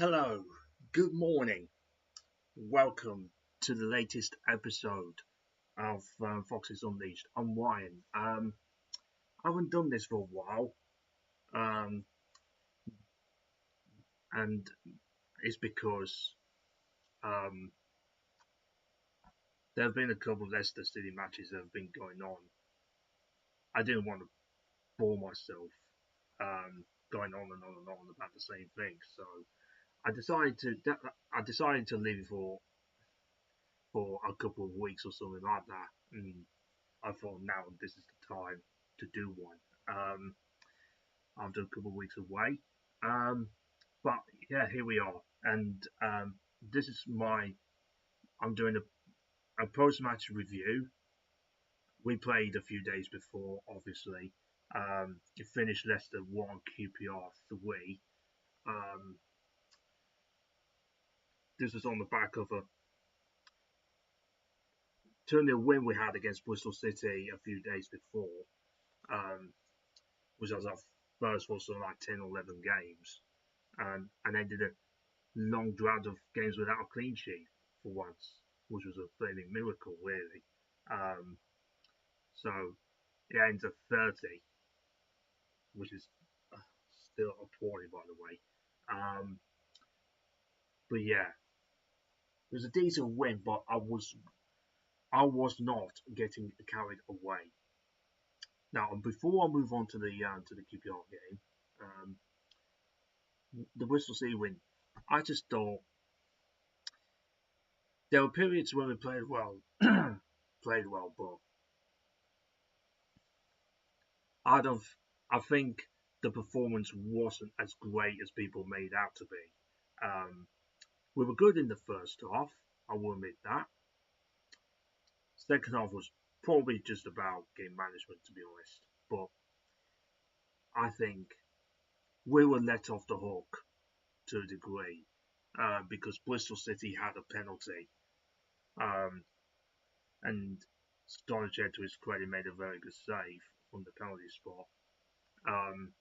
Hello, good morning. Welcome to the latest episode of Foxes Unleashed. I'm Ryan. I haven't done this for a while, um, and it's because um, there have been a couple of Leicester City matches that have been going on. I didn't want to bore myself going on and on and on about the same thing, so I decided to leave it for a couple of weeks or something like that. And I thought now this is the time to do one. After a couple of weeks away. But yeah, here we are. And this is I'm doing a post match review. We played a few days before, obviously. It finished Leicester 1, QPR 3. Um, this was on the back of a 2-0 win we had against Bristol City a few days before, um, which was our first for something like 10 or 11 games. And ended a long drought of games without a clean sheet for once, which was a flaming miracle, really. Um, so it ends at 30, which is still appalling, by the way. Um, but yeah, it was a decent win, but I was not getting carried away. Now, before I move on to the QPR game, um, the Bristol City win, I just thought there were periods when we played well, but I don't. I think the performance wasn't as great as people made out to be. Um, we were good in the first half. I will admit that. Second half was probably just about game management, to be honest. But I think we were let off the hook to a degree because Bristol City had a penalty, um, and Sturridge, to his credit, made a very good save from the penalty spot, um,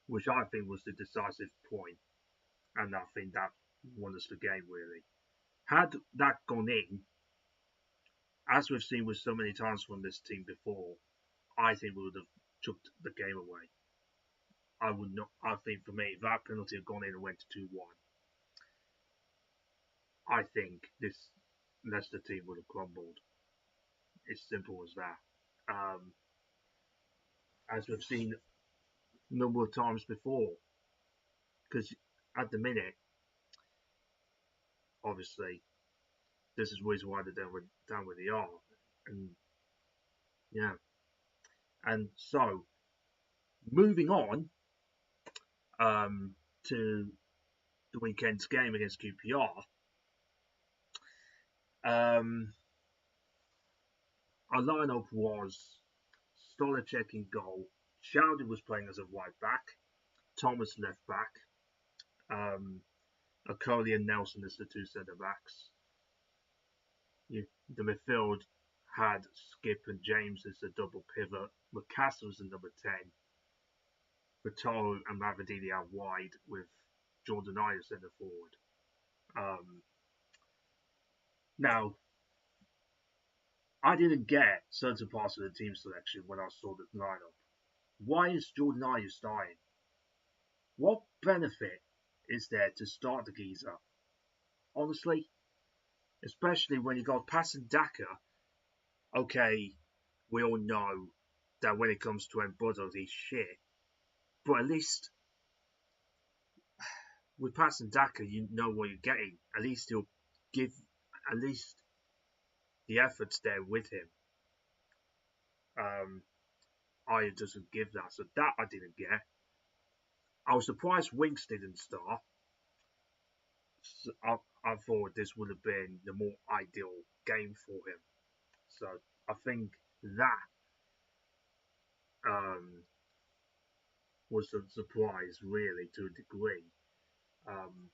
which I think was the decisive point. And I think that won us the game, really. Had that gone in, as we've seen with so many times from this team before, I think we would have took the game away. I would not. I think for me, if that penalty had gone in and went to 2-1, I think this Leicester team would have crumbled. It's simple as that. Um, as we've seen a number of times before, because at the minute, obviously, this is the reason why they're down where they are, and yeah, and so moving on to the weekend's game against QPR. Um, our lineup was Stolicek in goal. Chowdhury was playing as a right back. Thomas left back. Okoli and Nelson as the two centre backs. The midfield had Skip and James as the double pivot. Macassar was the number 10. Vitolo and Mavididi out wide with Jordan Ayew centre forward. Now, I didn't get certain parts of the team selection when I saw the lineup. Why is Jordan Ayew starting? What benefit is there to start the geezer? Honestly, especially when you got Passan Daka. Okay, we all know that when it comes to Mbodo, he's shit. But at least with Passan Daka, you know what you're getting. At least he'll give, at least the effort's there with him. Ayew doesn't give that, so that I didn't get. I was surprised Winks didn't start. So I thought this would have been the more ideal game for him. So I think that um, was a surprise, really, to a degree. Um,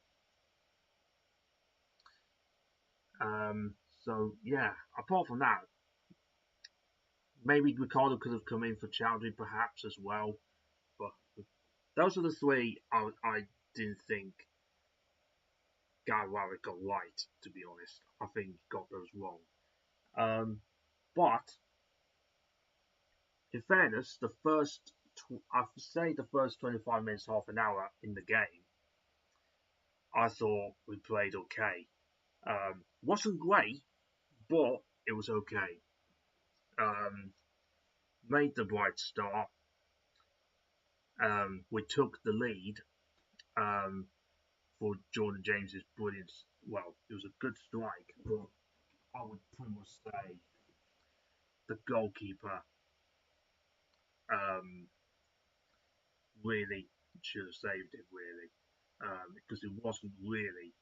so yeah, apart from that, maybe Ricardo could have come in for Chowdhury perhaps as well. But those are the three I didn't think Guy Warwick got right, to be honest. I think he got those wrong. But in fairness, I'd say the first 25 minutes, half an hour in the game, I thought we played okay. Wasn't great, but it was okay. Um, Made the right start. We took the lead um, for Jordan James's brilliant. Well, it was a good strike, but I would pretty much say the goalkeeper um, really should have saved it, really, because it wasn't really,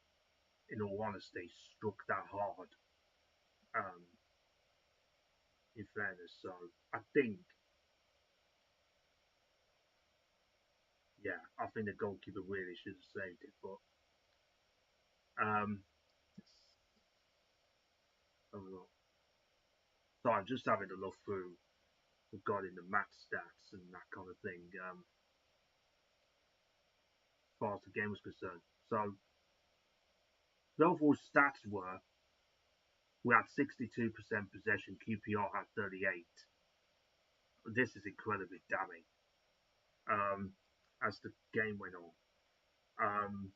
in all honesty, struck that hard. Um, in fairness, so I think, yeah, I think the goalkeeper really should have saved it, but um, so I'm just having a look through regarding the match stats and that kind of thing, as far as the game was concerned. So the overall stats were we had 62% possession, QPR had 38. This is incredibly damning as the game went on.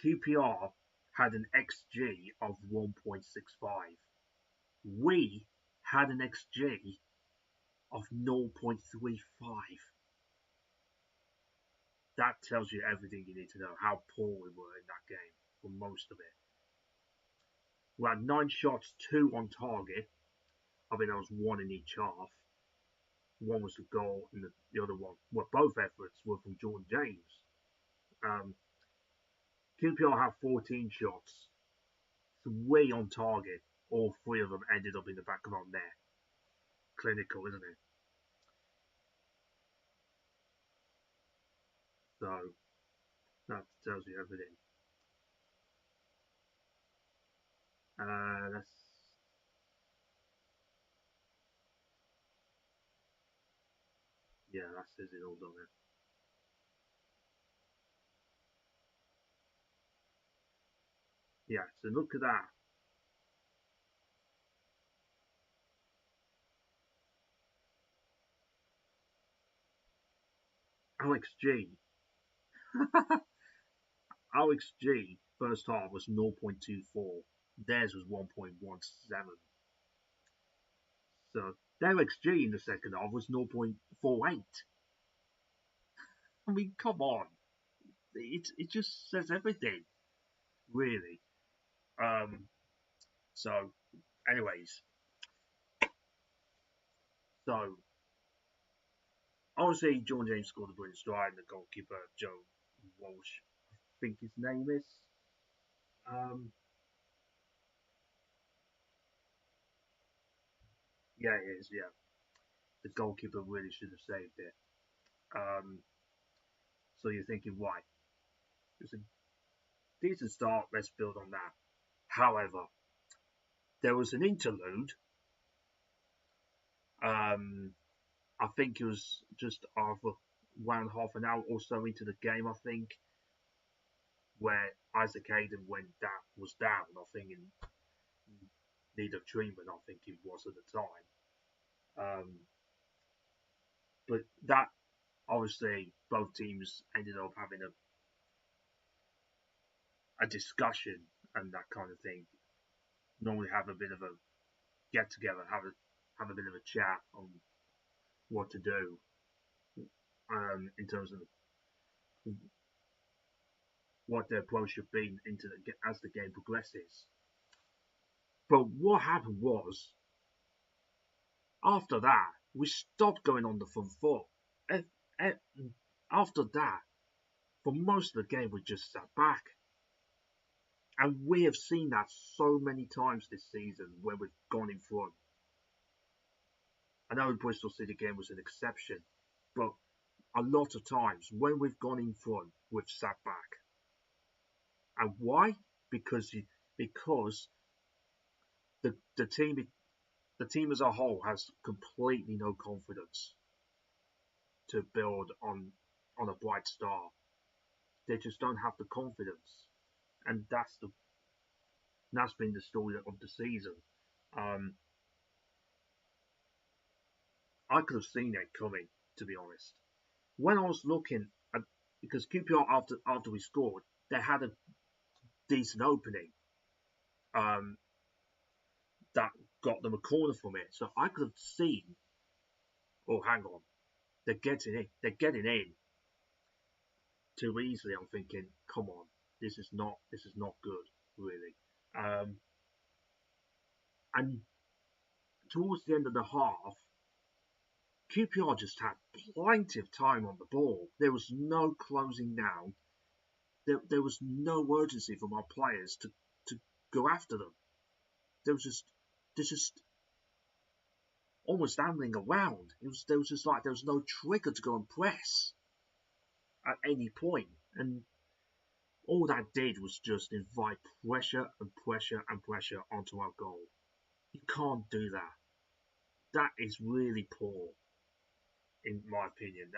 QPR had an XG of 1.65. We had an XG of 0.35. That tells you everything you need to know how poor we were in that game for most of it. We had 9 shots, 2 on target. I mean, there was 1 in each half. One was the goal, and the other one, well, both efforts were from Jordan James. Um, QPR had 14 shots, 3 on target. All 3 of them ended up in the back of our net. Clinical, isn't it? So that tells you everything. That's yeah, that says it all, doesn't it? Yeah. So look at that. Alex G. Alex G. First half was 0.24. Theirs was 1.17. So their XG in the second half was 0.48. I mean, come on. It just says everything, really. Um, so, anyways, so obviously John James scored a brilliant strike, and the goalkeeper Joe Walsh, I think his name is. Um, yeah, it is. Yeah, the goalkeeper really should have saved it. Um, so you're thinking, why? It's a decent start. Let's build on that. However, there was an interlude. Um, I think it was just after 1.5 hour or so into the game. I think where Isaac Hayden was down. I think in need of treatment. I think he was at the time. But that obviously both teams ended up having a discussion and that kind of thing. Normally have a bit of a get together, have a bit of a chat on what to do in terms of what their approach should be as the game progresses. But what happened was after that we stopped going on the front foot. And, and after that, for most of the game, we just sat back. And we have seen that so many times this season where we've gone in front. I know the Bristol City game was an exception, but a lot of times when we've gone in front, we've sat back. And why? Because because the team as a whole has completely no confidence to build on a bright star. They just don't have the confidence. and that's been the story of the season. Um, I could have seen it coming, to be honest. When I was looking at, because QPR after we scored, they had a decent opening um, that got them a corner from it, so I could have seen. Oh, hang on, they're getting in. They're getting in too easily. I'm thinking, come on, this is not good, really. Um, and towards the end of the half, QPR just had plenty of time on the ball. There was no closing down. There was no urgency from our players to go after them. There was just they're just almost ambling around. There was just like there was no trigger to go and press at any point. And all that did was just invite pressure and pressure and pressure onto our goal. You can't do that. That is really poor, in my opinion.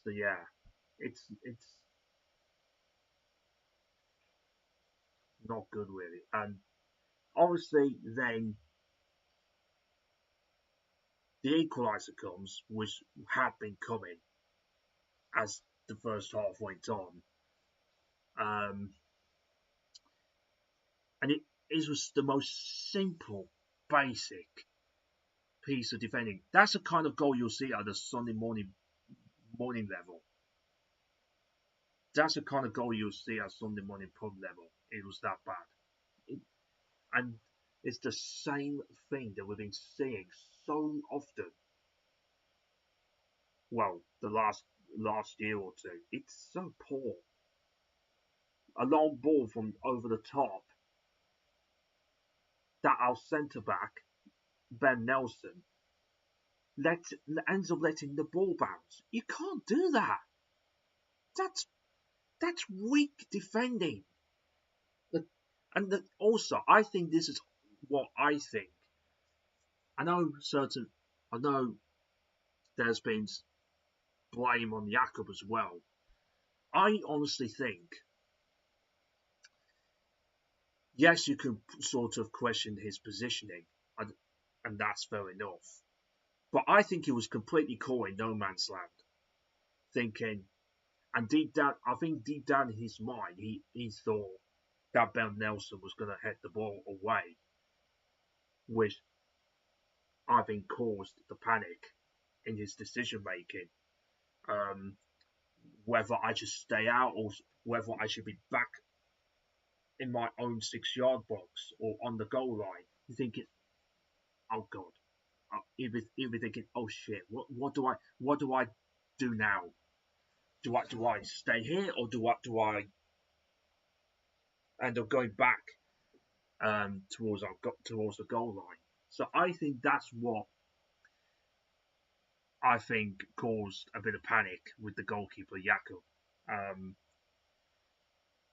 So yeah, it's not good really. And obviously, then the equaliser comes, which had been coming as the first half went on. Um, and it was the most simple, basic piece of defending. That's the kind of goal you'll see at the Sunday morning level. That's the kind of goal you'll see at Sunday morning pub level. It was that bad. It, and it's the same thing that we've been seeing so often. Well, the last year or two. It's so poor. A long ball from over the top that our centre back, Ben Nelson, let ends up letting the ball bounce. You can't do that. That's that's weak defending. Also, I think this is what I think. I know I know there's been blame on Jakob as well. I honestly think, yes, you can sort of question his positioning, and that's fair enough. But I think he was completely caught in no man's land, thinking, and deep down, I think deep down in his mind, he thought that Ben Nelson was going to head the ball away, which I think caused the panic in his decision making. Um, whether I should stay out or whether I should be back in my own 6 yard box or on the goal line, you thinking, oh god, you'll be thinking, oh shit, what do I do now? Do I stay here or do I end up going back towards the goal line? So I think that's what I think caused a bit of panic with the goalkeeper Jakob. Um,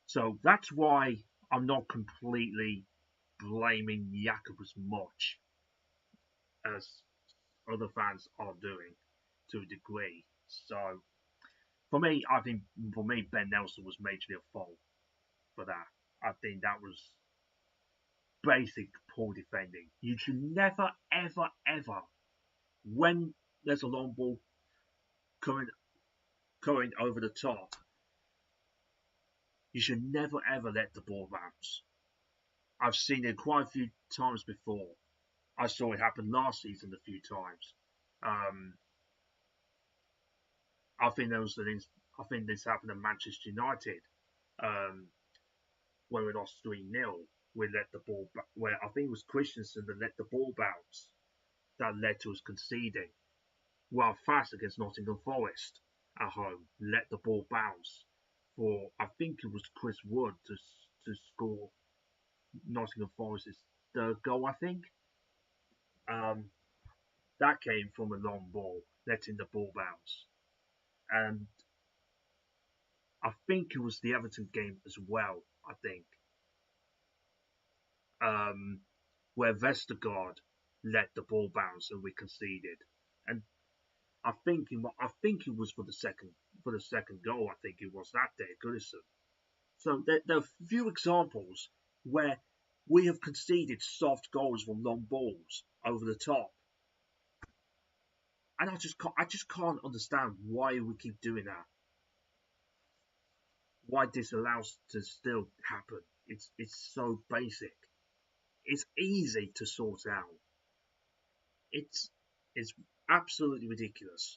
so that's why I'm not completely blaming Jakob as much as other fans are doing to a degree. So for me, Ben Nelson was majorly at fault for that. I think that was basic poor defending. You should never, ever, ever, when there's a long ball coming coming over the top, you should never ever let the ball bounce. I've seen it quite a few times before. I saw it happen last season a few times. Um, I think I think this happened at Manchester United um, when we lost 3-0. We let the ball where I think it was Christensen that let the ball bounce that led to us conceding. Well, fast against Nottingham Forest at home, let the ball bounce for I think it was Chris Wood to score Nottingham Forest's third goal. I think um, that came from a long ball, letting the ball bounce, and I think it was the Everton game as well. I think um, where Vestergaard let the ball bounce and we conceded, and I think it was for for the second goal, I think it was that day, Goodison. So there are a few examples where we have conceded soft goals from long balls over the top, and I just can't understand why we keep doing that. Why this allows to still happen? It's so basic. It's easy to sort out. It's it's absolutely ridiculous.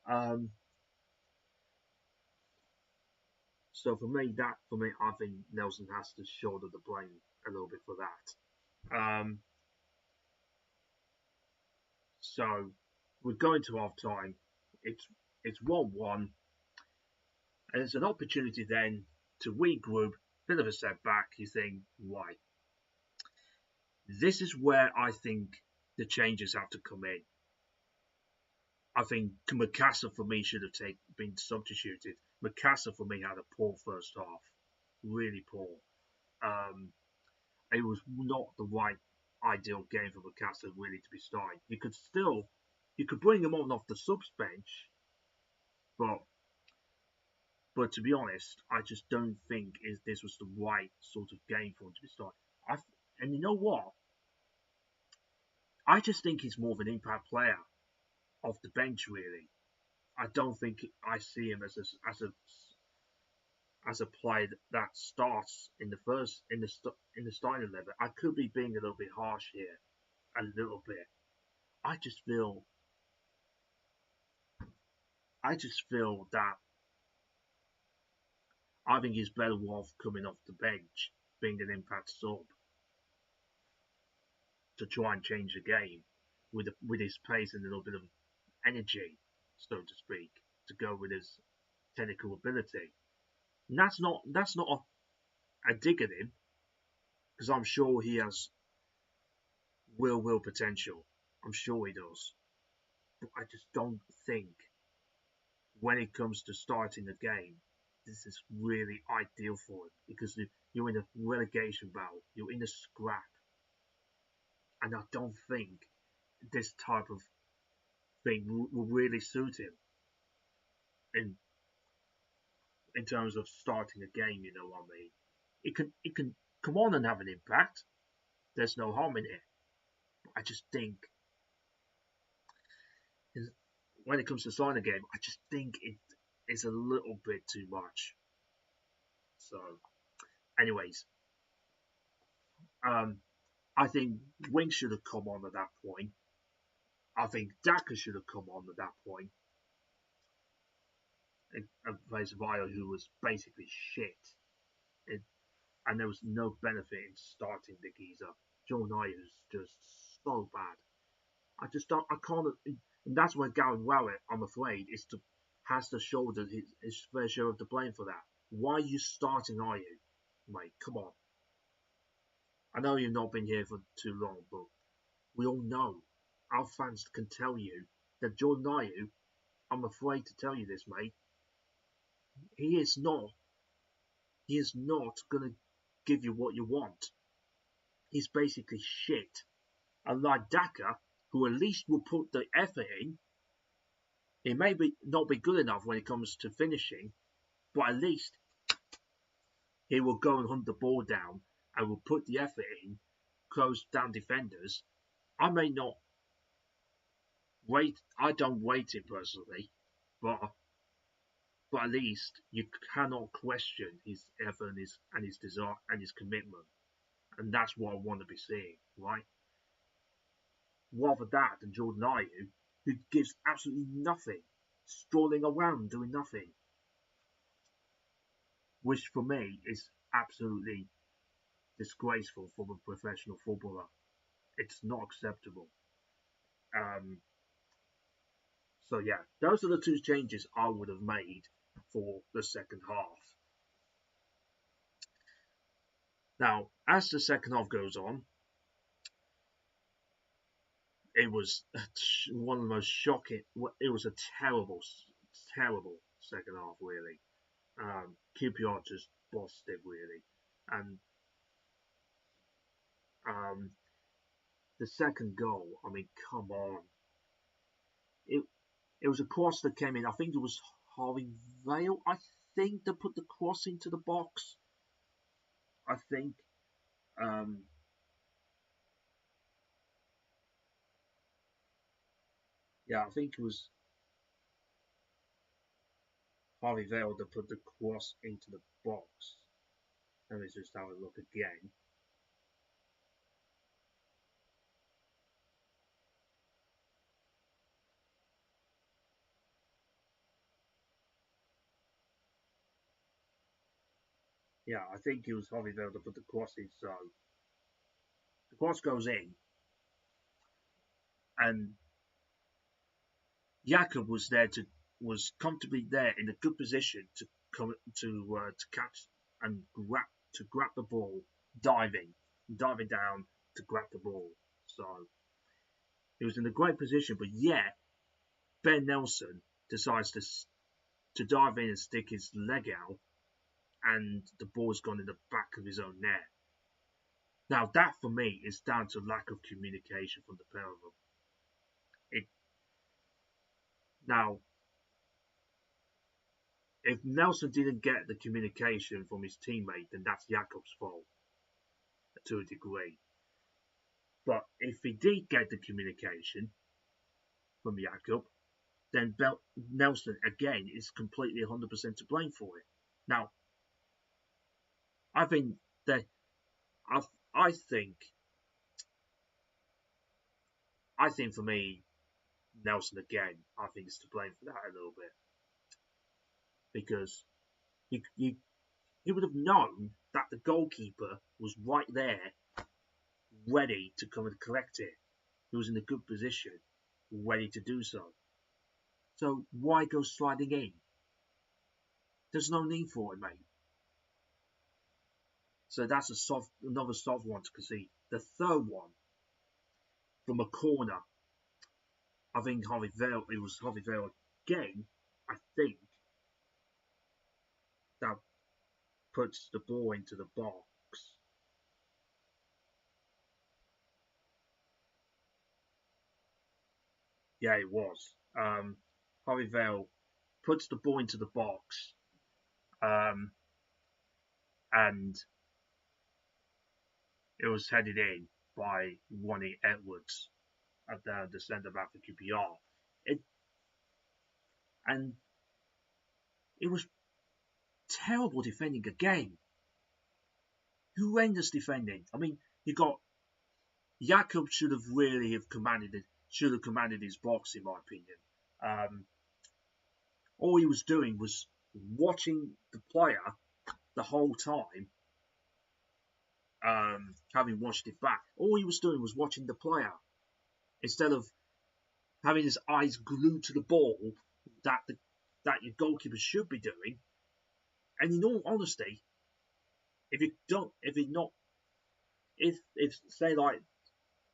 Um, so for me, I think Nelson has to shoulder the blame a little bit for that. So we're going to half time. It's 1-1, and it's an opportunity then to regroup. Bit of a setback. You think, why? This is where I think the changes have to come in. I think Macassar for me should have been substituted. Macassar for me had a poor first half, really poor. Um, it was not the right ideal game for Macassar really to be starting. You could bring him on off the subs bench, but to be honest, I just don't think this was the right sort of game for him to be starting. And you know what? I just think he's more of an impact player off the bench, really. I don't think I see him as a player that starts in the starting 11. I could be being a little bit harsh here, a little bit. I just feel that I think he's better off coming off the bench, being an impact sub, to try and change the game with his pace and a little bit of energy, so to speak, to go with his technical ability. And that's not a dig at him, because I'm sure he has will potential. I'm sure he does. But I just don't think when it comes to starting a game, this is really ideal for him, because you're in a relegation battle, you're in a scrap, and I don't think this type of thing will really suit him in terms of starting a game. You know what I mean? It can come on and have an impact. There's no harm in it. But I just think when it comes to starting a game, I just think it is a little bit too much. So, anyways, I think Wing should have come on at that point. I think Daka should have come on at that point. In place of Ayo, who was basically shit. And there was no benefit in starting the geezer. John Ayo's just so bad. I just don't, I can't, and that's where Gary Rowett, I'm afraid, has to shoulder his fair share of the blame for that. Why are you starting Ayo, mate? Come on. I know you've not been here for too long, but we all know, our fans can tell you that Jordan Ayew, I'm afraid to tell you this, mate, he is not going to give you what you want. He's basically shit. Unlike Daka, who at least will put the effort in, he may not be good enough when it comes to finishing, but at least he will go and hunt the ball down and will put the effort in, close down defenders. I may not I don't rate him personally, but at least you cannot question his effort and his desire and his commitment, and that's what I want to be seeing, right? Rather that than Jordan Ayew, who gives absolutely nothing, strolling around doing nothing, which for me is absolutely disgraceful for a professional footballer. It's not acceptable. Um, so yeah, those are the two changes I would have made for the second half. Now, as the second half goes on, it was one of the most shocking. It was a terrible, terrible second half, really. QPR just bossed it, really. And the second goal, I mean, come on. It was a cross that came in. I think it was Harvey Vale, I think they put the cross into the box. I think. Um, yeah, I think it was Harvey Vale that put the cross into the box. Let me just have a look again. Yeah, I think it was Harvey Vale that put the cross in. So the cross goes in, and Jakob was comfortably there in a good position to catch and grab the ball, diving down to grab the ball. So he was in a great position, but yet Ben Nelson decides to dive in and stick his leg out, and the ball's gone in the back of his own net. Now that for me is down to lack of communication from the pair of them. It, now, if Nelson didn't get the communication from his teammate, then that's Jakob's fault to a degree. But if he did get the communication from Jakob, then Nelson again is completely 100% to blame for it. Now, I think that I, I think I think for me, Nelson again, I think is to blame for that a little bit because he would have known that the goalkeeper was right there, ready to come and collect it. He was in a good position, ready to do so. So why go sliding in? There's no need for it, mate. So that's another soft one to concede. The third one, from a corner, I think it was Harvey Vale again, I think, that puts the ball into the box. Yeah, it was. Harvey Vale puts the ball into the box, um, and it was headed in by Ronnie Edwards at the centre back for QPR. It and it was terrible defending again. Horrendous defending. I mean, you got Jakob should have commanded his box in my opinion. Um, all he was doing was watching the player the whole time. Having watched it back, all he was doing was watching the player instead of having his eyes glued to the ball that your goalkeeper should be doing. And in all honesty, if you don't, if it not, if say like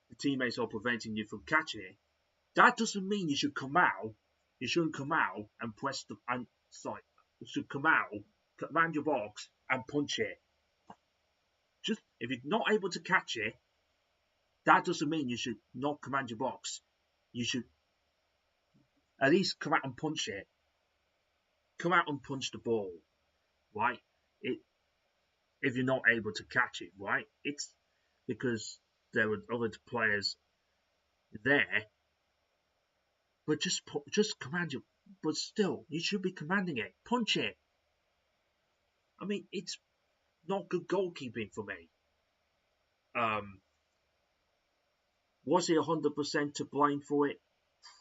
the teammates are preventing you from catching it, that doesn't mean you should come out. You shouldn't come out and press the and sorry, you should come out, command your box and punch it. Just if you're not able to catch it, that doesn't mean you should not command your box. You should at least come out and punch it. Come out and punch the ball, right? It if you're not able to catch it, right? It's because there were other players there, but just command your. But still, you should be commanding it. Punch it. I mean, it's not good goalkeeping for me. Um, was he 100% to blame for it?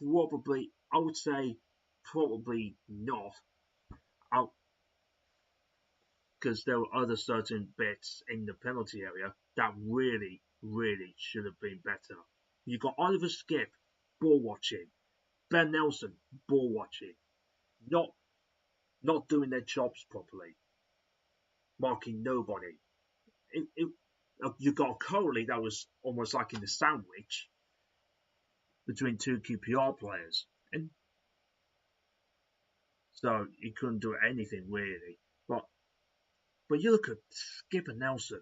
Probably. I would say probably not. Because there were other certain bits in the penalty area that really, really should have been better. You got Oliver Skip ball watching, Ben Nelson ball watching, not not doing their jobs properly, marking nobody. You got Coley that was almost like in the sandwich between two QPR players, and so he couldn't do anything really. But you look at Skip and Nelson,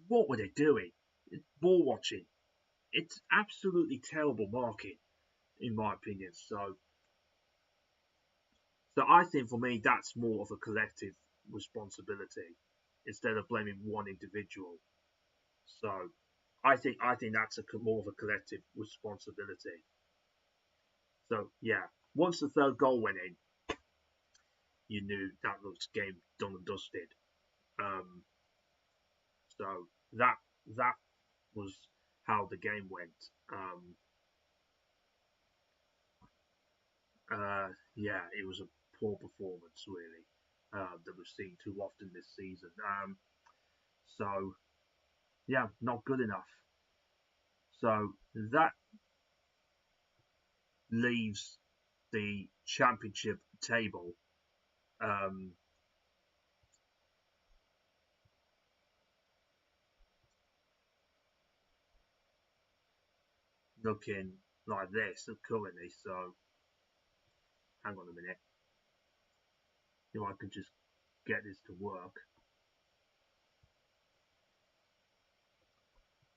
what were they doing? Ball watching. It's absolutely terrible marking, in my opinion. So So I think for me that's more of a collective responsibility instead of blaming one individual. So I think that's more of a collective responsibility. So yeah, once the third goal went in, you knew that was game done and dusted. Um, so that was how the game went. Yeah, it was a poor performance really that we've seen too often this season. So yeah, not good enough. So that leaves the championship table um, looking like this currently. So hang on a minute, if I can just get this to work.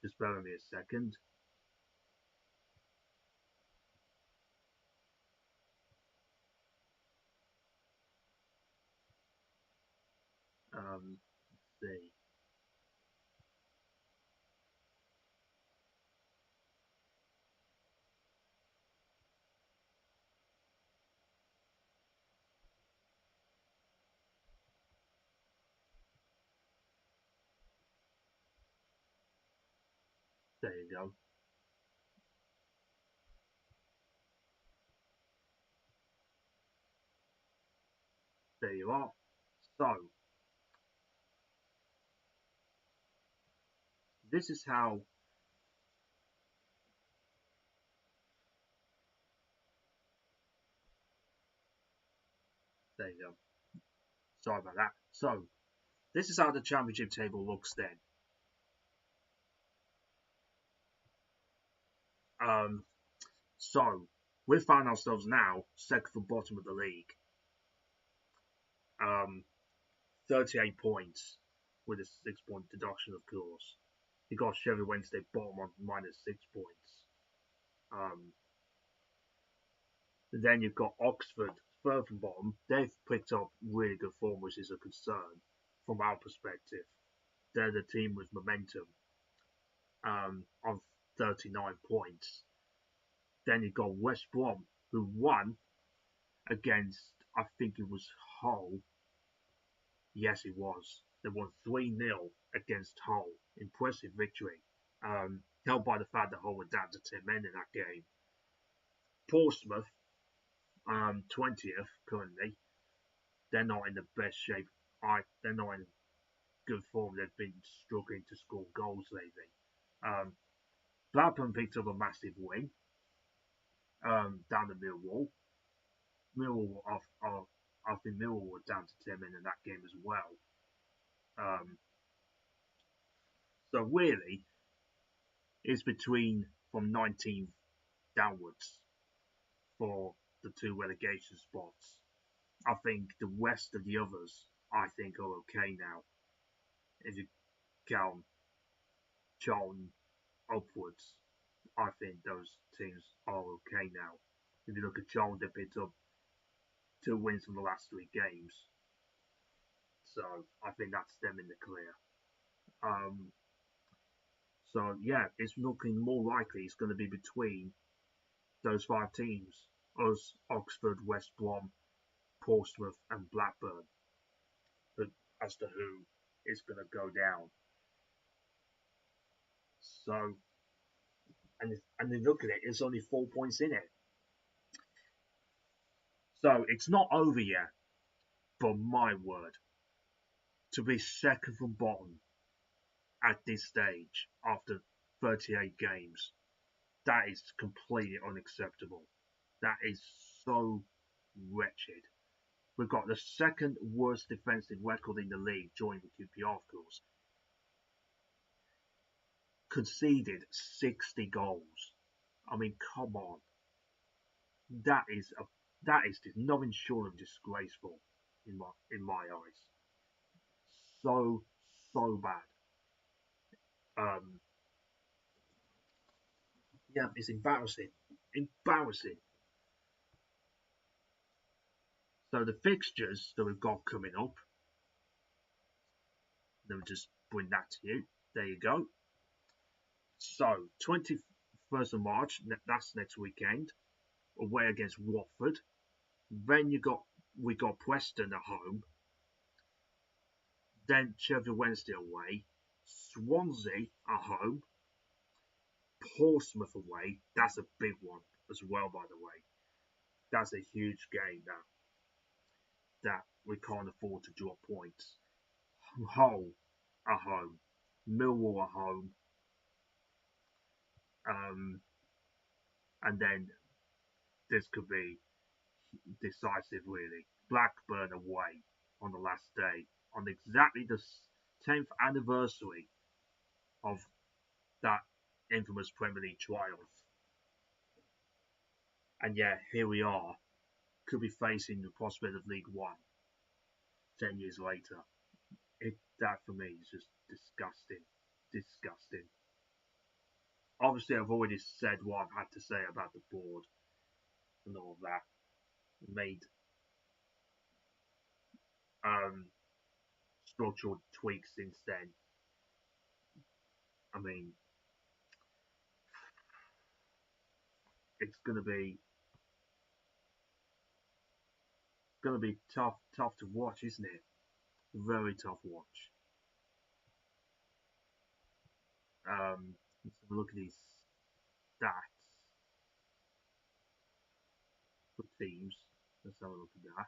Just bear with me a second. Let's see. There you go. There you are. So this is how. There you go. Sorry about that. So this is how the championship table looks then. Um, so we find ourselves now second from bottom of the league. Um, 38 points with a 6 point deduction, of course. You got Sheffield Wednesday bottom on -6 points. Um, then you've got Oxford third from bottom. They've picked up really good form, which is a concern from our perspective. They're the team with momentum on 39 points. Then you've got West Brom, who won against, I think it was Hull. Yes, it was. They won 3-0 against Hull. Impressive victory. Helped by the fact that Hull were down to 10 men in that game. Portsmouth, 20th currently. They're not in the best shape. They're not in good form. They've been struggling to score goals lately. Um, Blackburn picked up a massive win down the Millwall. Millwall, I think Millwall were down to 10 men in that game as well. Um, so really, it's between from 19th downwards for the two relegation spots. I think the rest of the others, I think, are okay now. If you count Charlton upwards, I think those teams are okay now. If you look at Charlton, they picked up 2 wins from the last 3 games. So I think that's them in the clear. Um, so yeah, it's looking more likely it's going to be between those 5 teams: us, Oxford, West Brom, Portsmouth, and Blackburn. But as to who is going to go down, so and then look at it, it's only 4 points in it, so it's not over yet. But my word, to be second from bottom at this stage after 38 games, that is completely unacceptable. That is so wretched. We've got the second worst defensive record in the league, joining the QPR, of course. Conceded 60 goals. I mean, come on. That is a that is nothing short of disgraceful in my eyes. So bad. Um, yeah, it's embarrassing. Embarrassing. So the fixtures that we've got coming up, let me just bring that to you. There you go. So 21st of March, that's next weekend, away against Watford. Then we got Preston at home. Then Sheffield Wednesday away, Swansea at home, Portsmouth away. That's a big one as well, by the way. That's a huge game that we can't afford to drop points. Hull at home, Millwall at home, and then this could be decisive, really. Blackburn away on the last day, on exactly the 10th anniversary of that infamous Premier League triumph. And yeah, here we are. Could be facing the prospect of League One 10 years later. That for me is just disgusting. Disgusting. Obviously, I've already said what I've had to say about the board and all of that. Made structural tweaks since then. I mean, it's gonna be tough to watch, isn't it? Very tough watch. Let's have a look at these stats for teams. Let's have a look at that.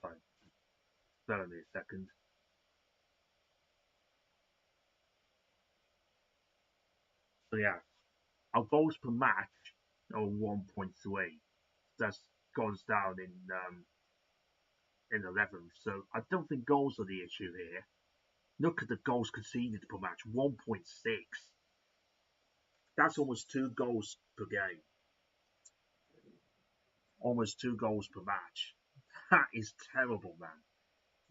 Sorry, spare me a second. So yeah, our goals per match are 1.3. That's goes down in 11th. So I don't think goals are the issue here. Look at the goals conceded per match, 1.6. That's almost 2 goals per game. Almost 2 goals per match. That is terrible, man.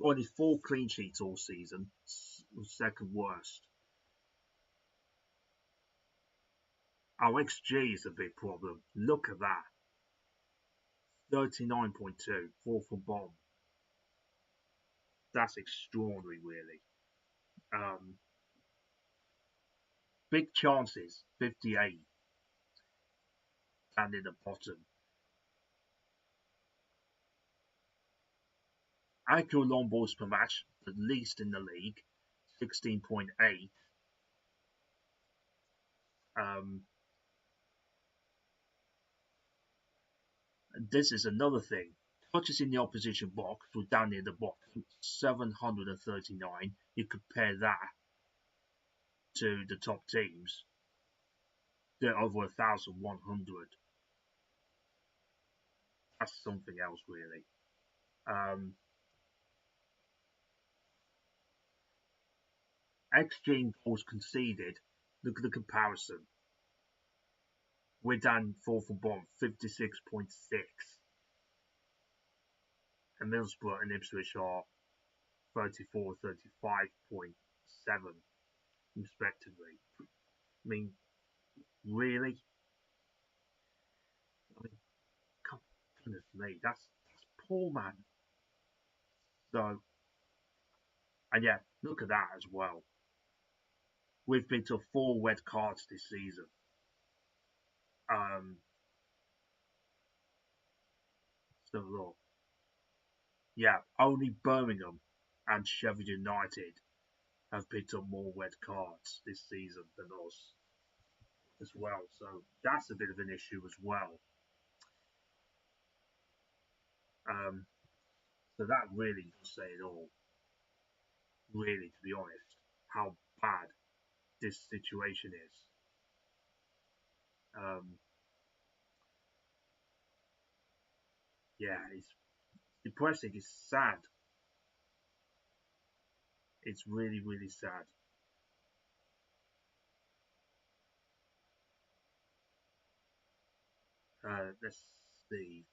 Only 4 clean sheets all season. Second worst. Our XG is a big problem. Look at that. 39.2. 4 from bomb. That's extraordinary, really. Big chances, 58. And in the bottom. Accurate long balls per match, the least in the league, 16.8. This is another thing. Touches in the opposition box were down near the bottom, 739. You compare that to the top teams, they're over 1,100. That's something else, really. XG goals conceded. Look at the comparison. We're down 4 from bottom, 56.6. And Middlesbrough and Ipswich are 34, 35.7 respectively. I mean, really? I mean, goodness me, that's poor, man. So, and yeah, look at that as well. We've been to 4 red cards this season. So look, yeah, only Birmingham and Sheffield United have picked up more red cards this season than us as well. So that's a bit of an issue as well. So that really does say it all. Really, to be honest, how bad this situation is. Yeah, it's depressing. It's sad. It's really, really sad. Let's see.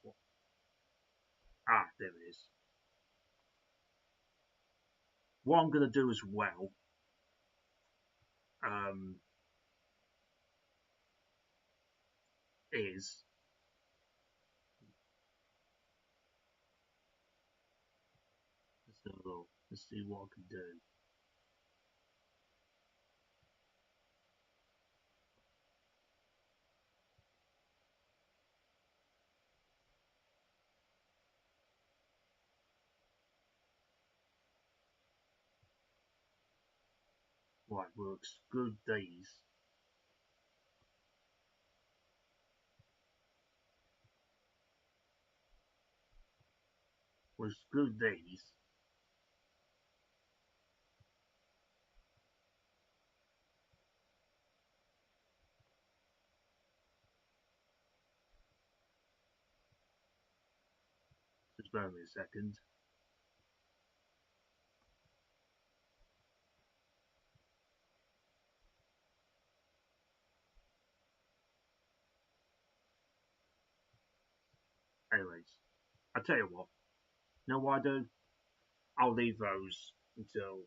Ah, there it is. What I'm going to do as well um, is let's see what I can do. Right, we'll exclude these. We'll exclude these. Just bear with me a second. Anyways, I'll tell you what. You know what I do? I'll leave those until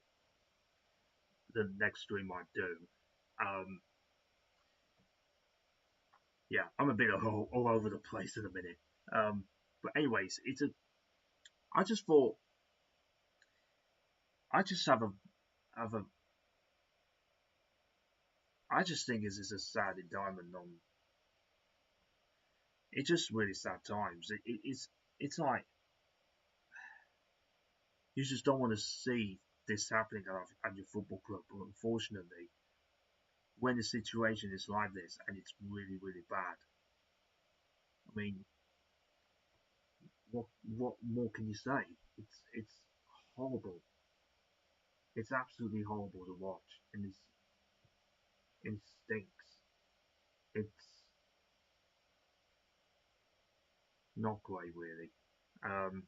the next stream I do. Um, yeah, I'm a bit all over the place in a minute. But anyways, I just thought I just have a I just think it's a sad indictment on. It's just really sad times. It's like you just don't want to see this happening at your football club. But unfortunately, when the situation is like this and it's really really bad, I mean, what more can you say? It's horrible. It's absolutely horrible to watch, and it stinks. It's not great really. Um,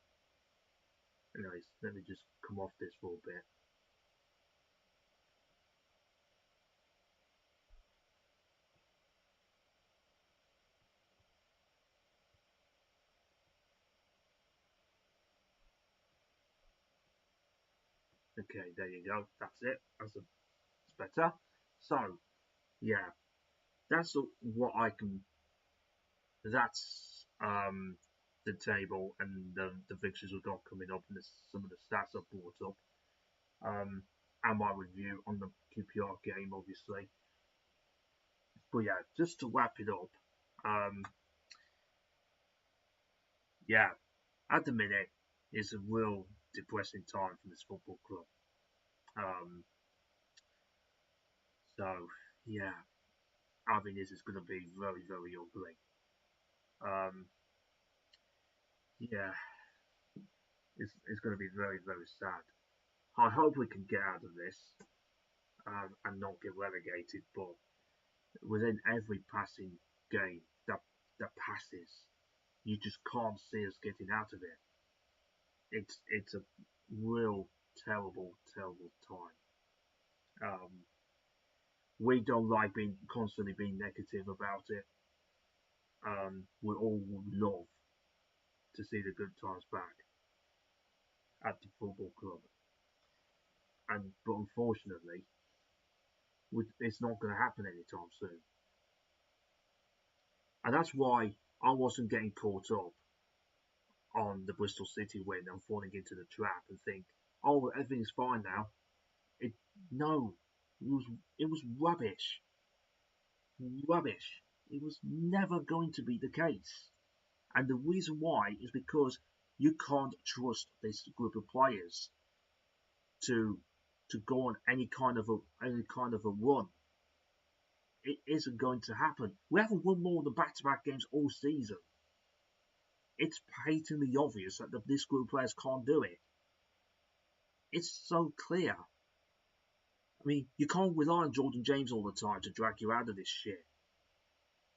anyways, let me just come off this for a bit. Okay, there you go. That's it. That's better. So yeah, that's what I can. That's the table and the fixtures we've got coming up, and some of the stats I've brought up, and my review on the QPR game, obviously. But yeah, just to wrap it up, um, yeah, at the minute it's a real depressing time for this football club. Um, so yeah, I think this is going to be very very ugly. Um, yeah, it's going to be very very sad. I hope we can get out of this and not get relegated. But within every passing game that passes, you just can't see us getting out of it. It's a real terrible terrible time. We don't like being constantly being negative about it. We all would love to see the good times back at the football club, and but unfortunately, it's not going to happen anytime soon. And that's why I wasn't getting caught up on the Bristol City win and falling into the trap and think, oh, everything's fine now. It no, it was it was rubbish, rubbish. It was never going to be the case, and the reason why is because you can't trust this group of players to go on any kind of a run. It isn't going to happen. We haven't won more than back-to-back games all season. It's patently obvious that this group of players can't do it. It's so clear. I mean, you can't rely on Jordan James all the time to drag you out of this shit.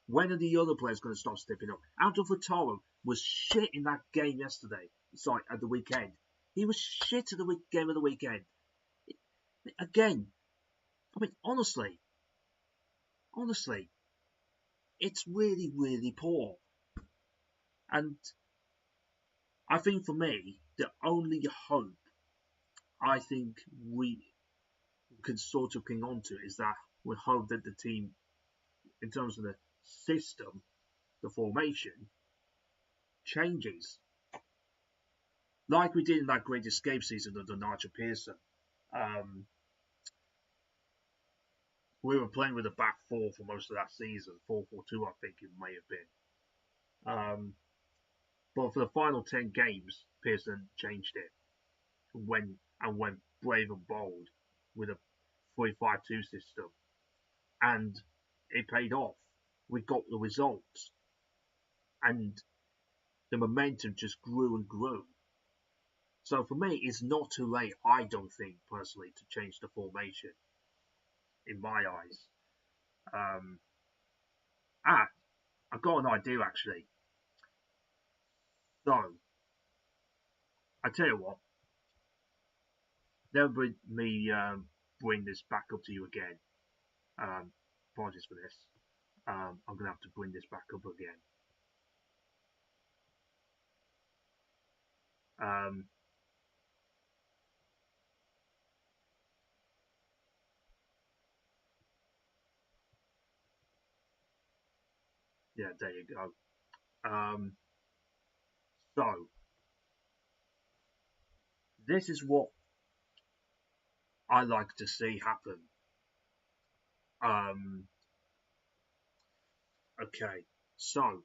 When are the other players going to start stepping up? Aldo Toro was shit in that game yesterday. Sorry, at the weekend. He was shit at the game of the weekend. Again, I mean, honestly, it's really, really poor. And I think for me, the only hope I think we can sort of cling on to is that we hope that the team, in terms of the system, the formation, changes. Like we did in that Great Escape season under Nigel Pearson. Um, we were playing with a back four for most of that season, 4-4-2, I think it may have been. But for the final 10 games, Pearson changed it went brave and bold with a 3-5-2 system. And it paid off. We got the results. And the momentum just grew and grew. So for me, it's not too late, I don't think, personally, to change the formation, in my eyes. Um, I've got an idea, actually. So, I tell you what, let me bring this back up to you again. Apologies for this. I'm going to have to bring this back up again. Yeah, there you go. So, this is what I like to see happen. Okay, so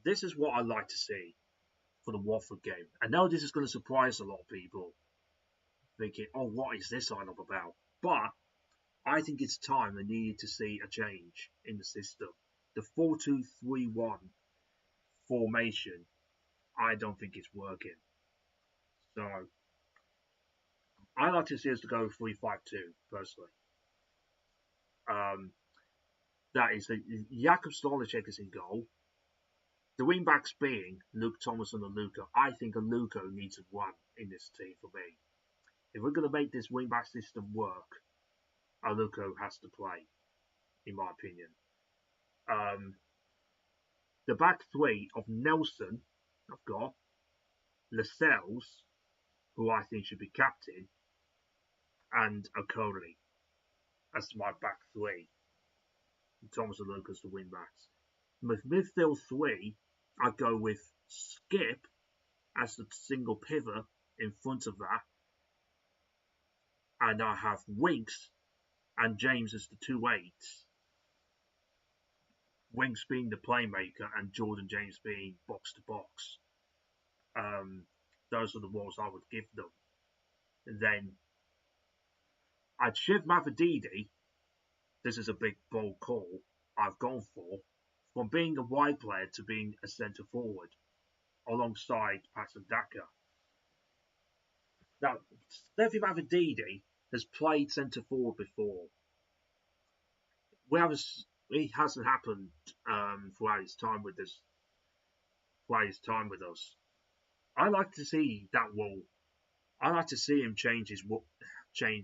this is what I like to see for the Watford game. I know this is going to surprise a lot of people, thinking, "Oh, what is this all about?" But I think it's time they needed to see a change in the system. The 4-2-3-1 formation, I don't think it's working. So I like to see us to go 3-5-2 personally. That is Jakub Stolicek is in goal. The wing backs being Luke Thomas and Aluko. I think Aluko needs to run in this team for me. If we're going to make this wing back system work, Aluko has to play, in my opinion. The back three of Nelson, I've got Lascelles, who I think should be captain, and Okoli as my back three. Thomas and Lucas the wing backs. With midfield three, I go with Skip as the single pivot in front of that, and I have Winks and James as the 2-8s. Winks being the playmaker and Jordan James being box to box. Those are the roles I would give them. And then I'd shift Mavadidi. This is a big bold call I've gone for, from being a wide player to being a centre forward alongside Patson Daka. Now, Steffi Mavadidi has played centre forward before. It hasn't happened throughout his time with us. I like to see that role. I like to see him change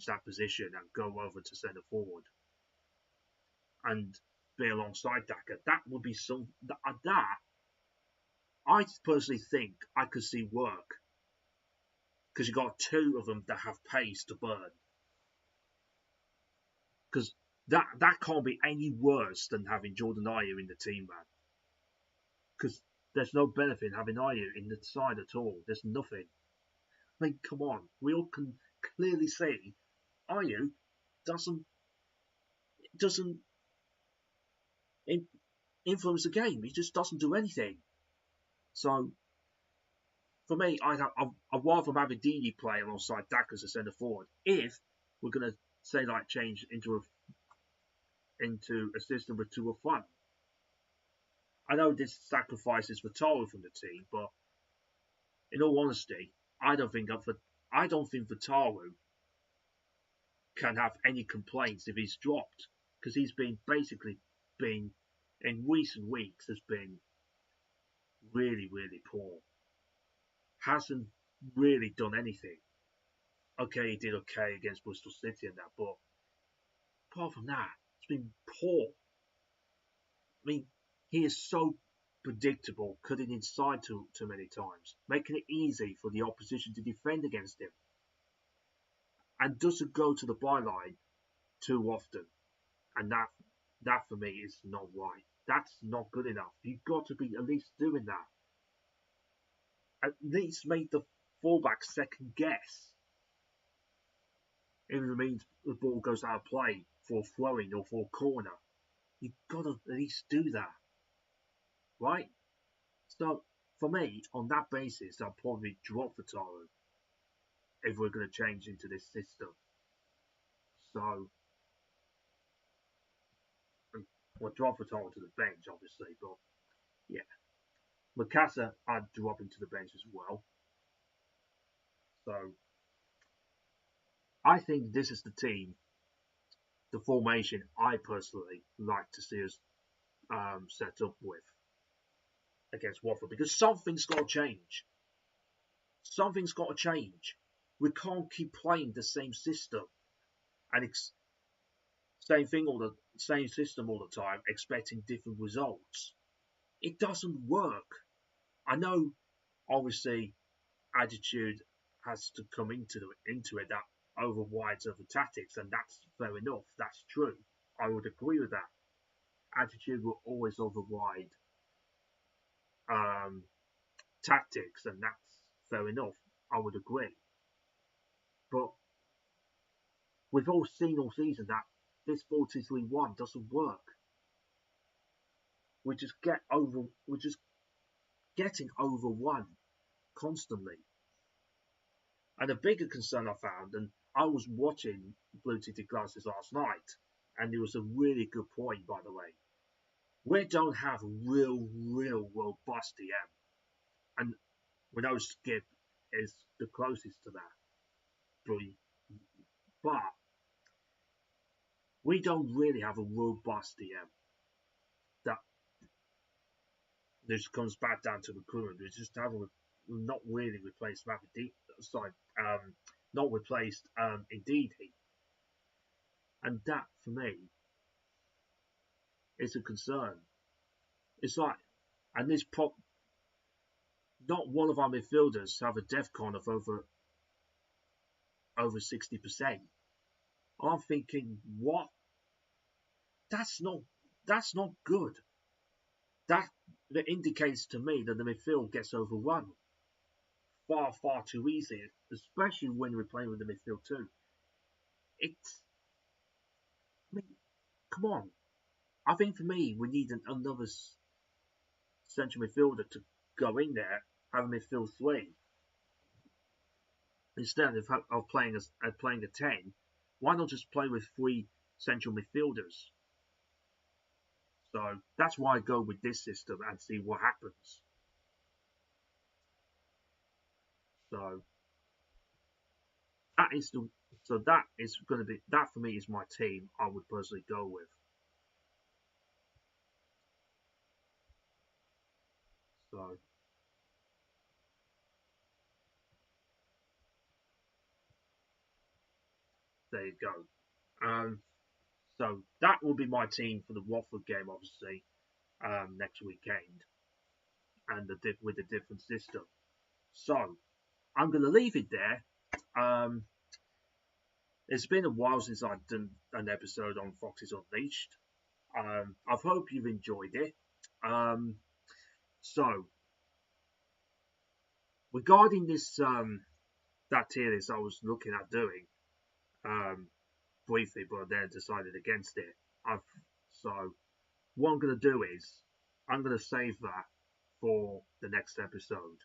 that position and go over to centre forward and be alongside Daka. That would be that I personally think I could see work, because you've got two of them that have pace to burn. Because that can't be any worse than having Jordan Ayew in the team, man. Because there's no benefit in having Ayew in the side at all. There's nothing. I mean, come on. We all can clearly see Ayew doesn't influence the game. He just doesn't do anything. So, for me, I'd rather Mavadini play alongside Dak as a centre forward if we're going to say like change into a system with two up front. I know this sacrifices Vitalu from the team, but in all honesty, I don't think Vitalu can have any complaints if he's dropped, because he's been in recent weeks has been really, really poor. Hasn't really done anything. Okay, he did okay against Bristol City and that, but apart from that, it's been poor. I mean, he is so predictable, cutting inside too many times, making it easy for the opposition to defend against him, and doesn't go to the byline too often. And that for me is not right. That's not good enough. You've got to be at least doing that. At least make the fullback second guess. If it means the ball goes out of play for throwing or for corner, you've got to at least do that, right? So for me, on that basis, I'll probably drop Vitaro if we're going to change into this system. So we'll drop Vitaro to the bench, obviously, but yeah. Mikasa, I'd drop into the bench as well. So I think this is the team, the formation I personally like to see us set up with against Watford, because something's got to change. Something's got to change. We can't keep playing the same system and same system all the time, expecting different results. It doesn't work. I know, obviously, attitude has to come into it that overrides over tactics, and that's fair enough. That's true. I would agree with that. Attitude will always override tactics, and that's fair enough. I would agree. But we've all seen all season that this 4-2-3-1 doesn't work. We're just getting overrun constantly. And a bigger concern I found, and I was watching Blue Tinted Glasses last night, and it was a really good point, by the way. We don't have real robust DM. And we know Skip is the closest to that. But we don't really have a robust DM. That this comes back down to recruitment. We just haven't not really replaced not replaced Indeed. And that for me is a concern. It's like, and this not one of our midfielders have a DEFCON of over 60%. I'm thinking, what? That's not good. That indicates to me that the midfield gets overrun far too easy, especially when we're playing with the midfield too. I mean, come on. I think for me, we need another central midfielder to go in there, have a midfield three. Instead of playing a 10, why not just play with 3 central midfielders? So that's why I go with this system and see what happens. So that is going to be that for me is my team I would personally go with. So there you go. So that will be my team for the Watford game, obviously, next weekend, and with a different system. So I'm going to leave it there. It's been a while since I've done an episode on Foxes Unleashed. I hope you've enjoyed it. So regarding this that tier list I was looking at doing briefly, but then decided against it. So what I'm going to do is I'm going to save that for the next episode.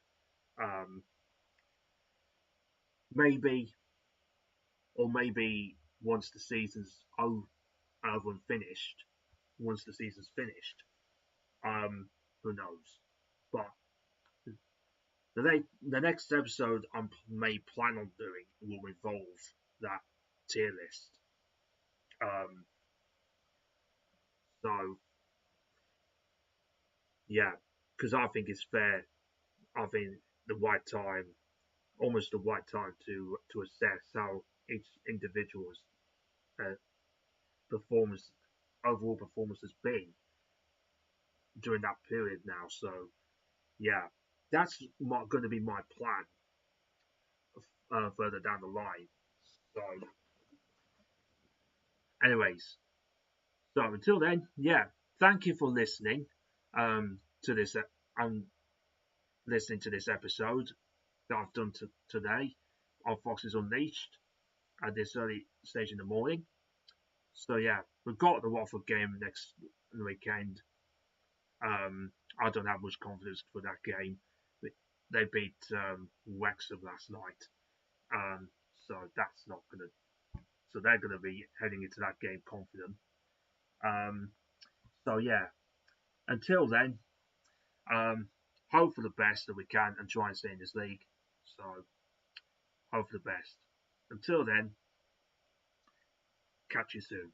Maybe once the season's over and finished, once the season's finished, who knows? But the next episode I may plan on doing will involve that tier list. So yeah, because I think it's fair. I think the right time, almost the right time to assess how each individual's uh, performance, overall performance has been. during that period now. So yeah, that's going to be my plan further down the line. So, anyways, so until then, yeah, thank you for listening to this listening to this episode that I've done today of Foxes Unleashed at this early stage in the morning. So yeah, we've got the Watford game next weekend. I don't have much confidence for that game. They beat Wexham last night, so that's not gonna. So they're gonna be heading into that game confident. Um, so yeah, until then, hope for the best that we can and try and stay in this league. So hope for the best. Until then, catch you soon.